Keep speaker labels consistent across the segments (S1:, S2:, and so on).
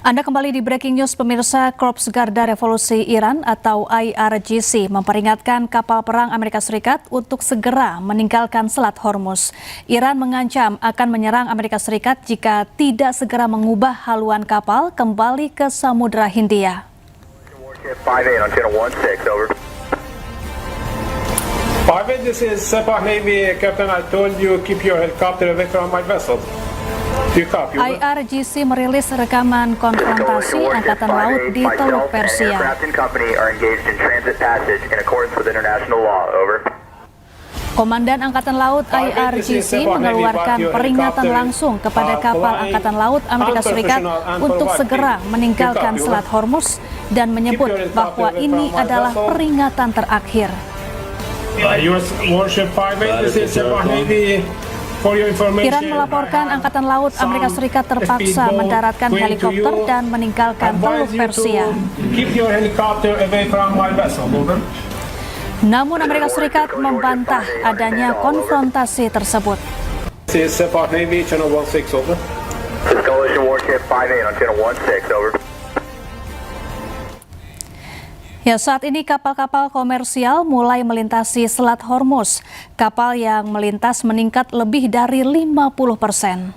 S1: Anda kembali di Breaking News, pemirsa. Korps Garda Revolusi Iran atau IRGC memperingatkan kapal perang Amerika Serikat untuk segera meninggalkan Selat Hormuz. Iran mengancam akan menyerang Amerika Serikat jika tidak segera mengubah haluan kapal kembali ke Samudra Hindia.
S2: 5-8, this is Sepah Navy, Captain. I told you keep your helicopter away from my vessel.
S1: IRGC merilis rekaman konfrontasi Angkatan Laut di Teluk Persia. Komandan Angkatan Laut IRGC mengeluarkan peringatan langsung kepada kapal Angkatan Laut Amerika Serikat untuk segera meninggalkan Selat Hormuz dan menyebut bahwa ini adalah peringatan terakhir.
S2: Your Warship 5-8, this is Sepah Navy.
S1: Iran melaporkan Angkatan Laut Amerika Serikat terpaksa mendaratkan helikopter dan meninggalkan Teluk Persia. Namun Amerika Serikat membantah adanya konfrontasi tersebut. Ya, saat ini kapal-kapal komersial mulai melintasi Selat Hormuz. Kapal yang melintas meningkat lebih dari 50%.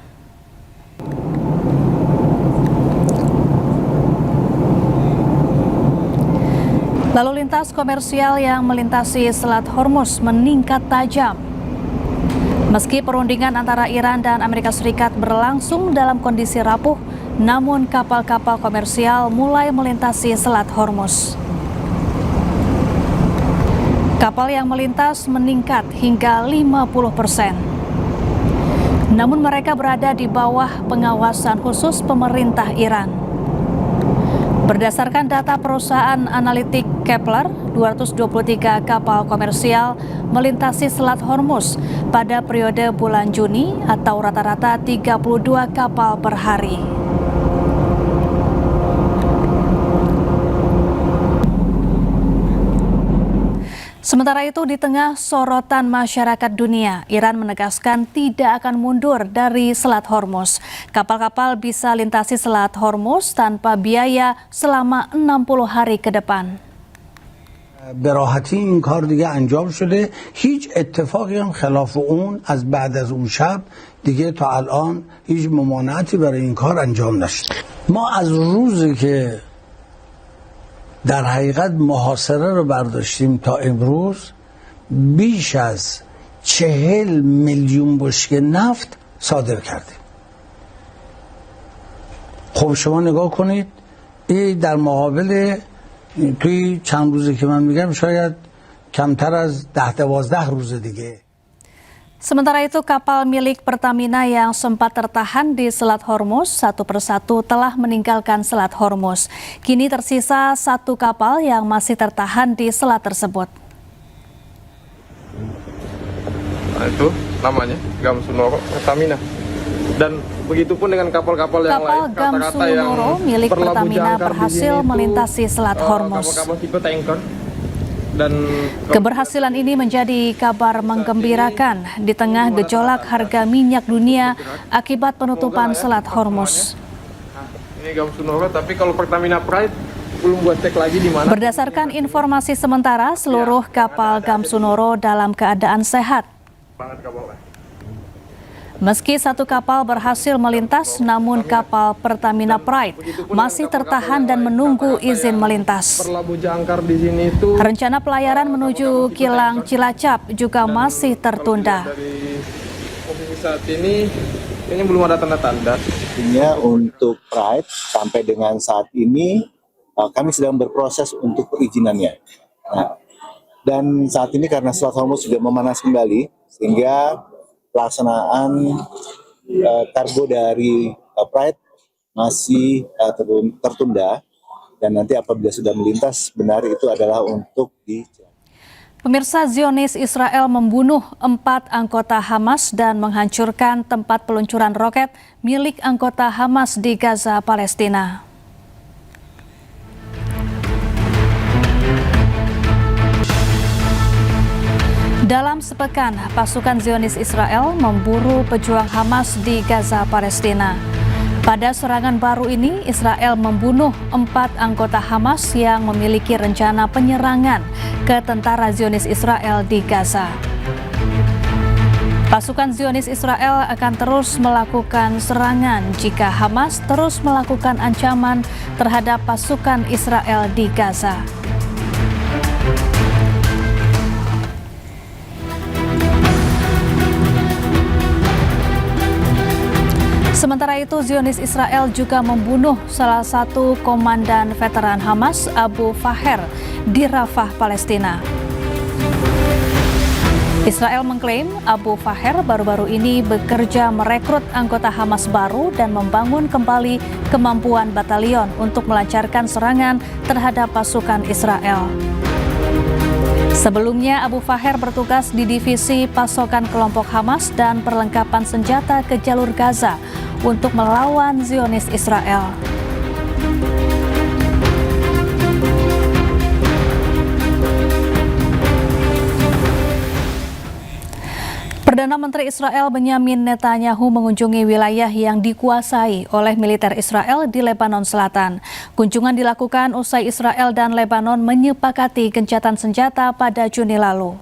S1: Lalu lintas komersial yang melintasi Selat Hormuz meningkat tajam. Meski perundingan antara Iran dan Amerika Serikat berlangsung dalam kondisi rapuh, namun kapal-kapal komersial mulai melintasi Selat Hormuz. Kapal yang melintas meningkat hingga 50%. Namun mereka berada di bawah pengawasan khusus pemerintah Iran. Berdasarkan data perusahaan analitik Kepler, 223 kapal komersial melintasi Selat Hormuz pada periode bulan Juni atau rata-rata 32 kapal per hari. Sementara itu, di tengah sorotan masyarakat dunia, Iran menegaskan tidak akan mundur dari Selat Hormuz. Kapal-kapal bisa lintasi Selat Hormuz tanpa biaya selama 60 hari ke depan.
S3: به راحتی این کار دیگه انجام شده. هیچ اتفاقی هم خلاف اون از بعد از اون شب دیگه تا الان هیچ ممانعتی برای این کار انجام نشده. ما از روزی که در حقیقت محاصره رو برداشتیم تا امروز بیش از 40 میلیون بشکه نفت صادر کردیم. خب شما نگاه کنید، این در مقابل توی چند روزی که من میگم شاید کمتر از 10-12 روز دیگه.
S1: Sementara itu, kapal milik Pertamina yang sempat tertahan di Selat Hormuz satu persatu telah meninggalkan Selat Hormuz. Kini tersisa satu kapal yang masih tertahan di selat tersebut.
S4: Nah, itu namanya Gamsunoro Pertamina. Dan begitupun dengan kapal-kapal yang lain.
S1: Kapal Gamsunoro milik Pertamina berhasil melintasi Selat Hormuz.
S4: Kapal-kapal tipe tanker. Dan
S1: keberhasilan ini menjadi kabar menggembirakan di tengah gejolak harga minyak dunia akibat penutupan Selat Hormuz.
S4: Ini Gamsunoro, tapi kalau Pertamina Pride belum buat cek lagi di mana.
S1: Berdasarkan informasi sementara, seluruh kapal Gamsunoro dalam keadaan sehat. Meski satu kapal berhasil melintas, namun kapal Pertamina Pride masih tertahan dan menunggu izin melintas. Rencana pelayaran menuju Kilang Cilacap juga masih tertunda.
S4: Dari posisi saat ini belum ada tanda-tanda.
S5: Untuk Pride sampai dengan saat ini kami sedang berproses untuk perizinannya. Dan saat ini karena Selat Hormuz sudah memanas kembali, sehingga pelaksanaan kargo dari Pride masih tertunda, dan nanti apabila sudah melintas benar itu adalah untuk di.
S1: Pemirsa, Zionis Israel membunuh 4 anggota Hamas dan menghancurkan tempat peluncuran roket milik anggota Hamas di Gaza, Palestina. Dalam sepekan, pasukan Zionis Israel memburu pejuang Hamas di Gaza, Palestina. Pada serangan baru ini, Israel membunuh 4 anggota Hamas yang memiliki rencana penyerangan ke tentara Zionis Israel di Gaza. Pasukan Zionis Israel akan terus melakukan serangan jika Hamas terus melakukan ancaman terhadap pasukan Israel di Gaza. Sementara itu, Zionis Israel juga membunuh salah satu komandan veteran Hamas, Abu Faher, di Rafah, Palestina. Israel mengklaim Abu Faher baru-baru ini bekerja merekrut anggota Hamas baru dan membangun kembali kemampuan batalion untuk melancarkan serangan terhadap pasukan Israel. Sebelumnya, Abu Faher bertugas di divisi pasokan kelompok Hamas dan perlengkapan senjata ke jalur Gaza untuk melawan Zionis Israel. Perdana Menteri Israel Benyamin Netanyahu mengunjungi wilayah yang dikuasai oleh militer Israel di Lebanon Selatan. Kunjungan dilakukan usai Israel dan Lebanon menyepakati gencatan senjata pada Juni lalu.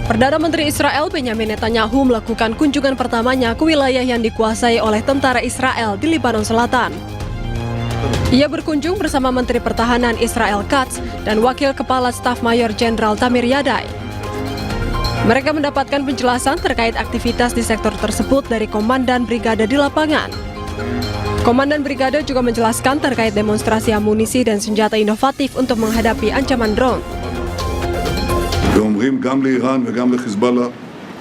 S6: Perdana Menteri Israel Benyamin Netanyahu melakukan kunjungan pertamanya ke wilayah yang dikuasai oleh tentara Israel di Lebanon Selatan. Ia berkunjung bersama Menteri Pertahanan Israel Katz dan Wakil Kepala Staf Mayor Jenderal Tamir Yadai. Mereka mendapatkan penjelasan terkait aktivitas di sektor tersebut dari Komandan Brigade di lapangan. Komandan Brigade juga menjelaskan terkait demonstrasi amunisi dan senjata inovatif untuk menghadapi ancaman drone.
S7: ואומרים גם לאיראן וגם לחיזבאללה,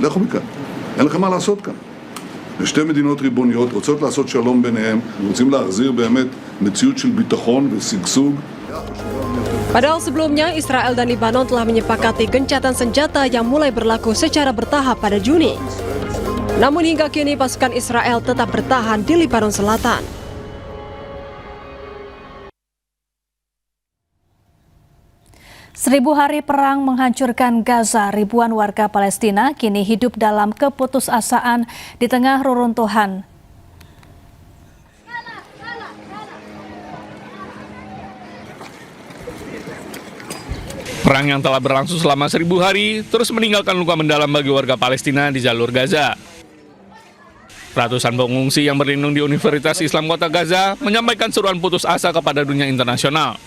S7: לכו מכאן, אין לכם מה לעשות כאן. שתי מדינות ריבוניות רוצות לעשות שלום ביניהם, רוצים להחזיר באמת מציאות של ביטחון ושגשוג.
S6: Padahal sebelumnya, Israel dan Lebanon telah menyepakati gencatan senjata yang mulai berlaku secara bertahap pada Juni. Namun hingga kini pasukan Israel tetap bertahan di Lebanon Selatan.
S1: Seribu hari perang menghancurkan Gaza, ribuan warga Palestina kini hidup dalam keputusasaan di tengah reruntuhan.
S8: Perang yang telah berlangsung selama 1000 hari terus meninggalkan luka mendalam bagi warga Palestina di jalur Gaza. Ratusan pengungsi yang berlindung di Universitas Islam Kota Gaza menyampaikan seruan putus asa kepada dunia internasional.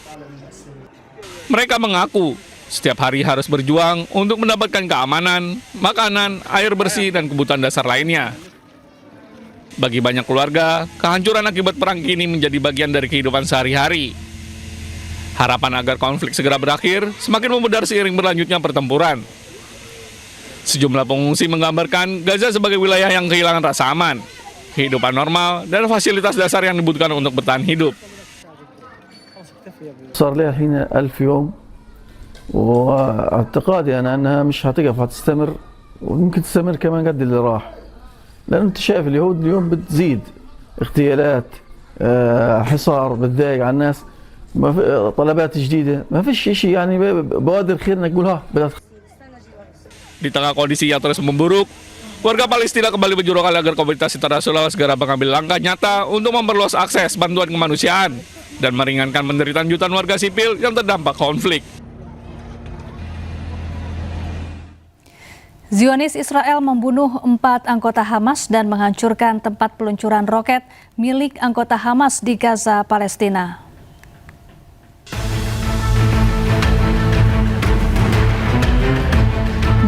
S8: Mereka mengaku setiap hari harus berjuang untuk mendapatkan keamanan, makanan, air bersih, dan kebutuhan dasar lainnya. Bagi banyak keluarga, kehancuran akibat perang kini menjadi bagian dari kehidupan sehari-hari. Harapan agar konflik segera berakhir semakin memudar seiring berlanjutnya pertempuran. Sejumlah pengungsi menggambarkan Gaza sebagai wilayah yang kehilangan rasa aman, kehidupan normal, dan fasilitas dasar yang dibutuhkan untuk bertahan hidup.
S9: صار لها الحين 1000 يوم واعتقادي أنا أنها مش هتقف هتستمر ويمكن تستمر كمان قد اللي راح لأن أنت شايف اليهود اليوم بتزيد اغتيالات حصار بتضايق على الناس طلبات جديدة ما فيش شيء يعني بوادر خير إنك تقول ها بدأت.
S8: Di tengah kondisi yang terus memburuk, warga Palestina kembali berjuang agar komunitas internasional segera mengambil langkah nyata untuk memperluas akses bantuan kemanusiaan dan meringankan penderitaan jutaan warga sipil yang terdampak konflik.
S1: Zionis Israel membunuh 4 anggota Hamas dan menghancurkan tempat peluncuran roket milik anggota Hamas di Gaza, Palestina.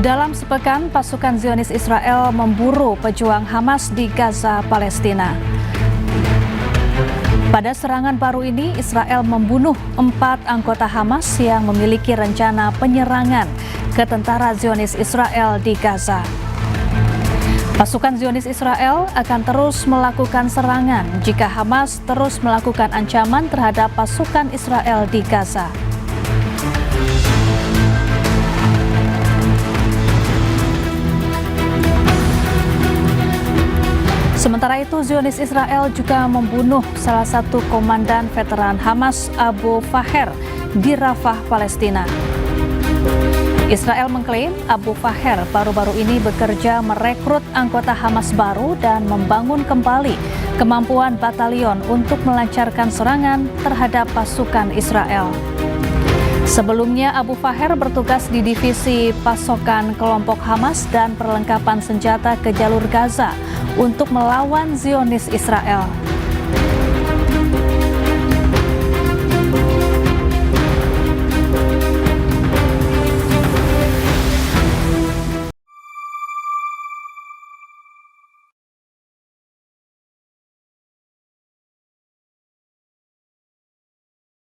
S1: Dalam sepekan, pasukan Zionis Israel memburu pejuang Hamas di Gaza, Palestina. Pada serangan baru ini, Israel membunuh 4 anggota Hamas yang memiliki rencana penyerangan ke tentara Zionis Israel di Gaza. Pasukan Zionis Israel akan terus melakukan serangan jika Hamas terus melakukan ancaman terhadap pasukan Israel di Gaza. Sementara itu, Zionis Israel juga membunuh salah satu komandan veteran Hamas, Abu Faher, di Rafah, Palestina. Israel mengklaim Abu Faher baru-baru ini bekerja merekrut anggota Hamas baru dan membangun kembali kemampuan batalion untuk melancarkan serangan terhadap pasukan Israel. Sebelumnya, Abu Faher bertugas di divisi pasokan kelompok Hamas dan perlengkapan senjata ke jalur Gaza untuk melawan Zionis Israel.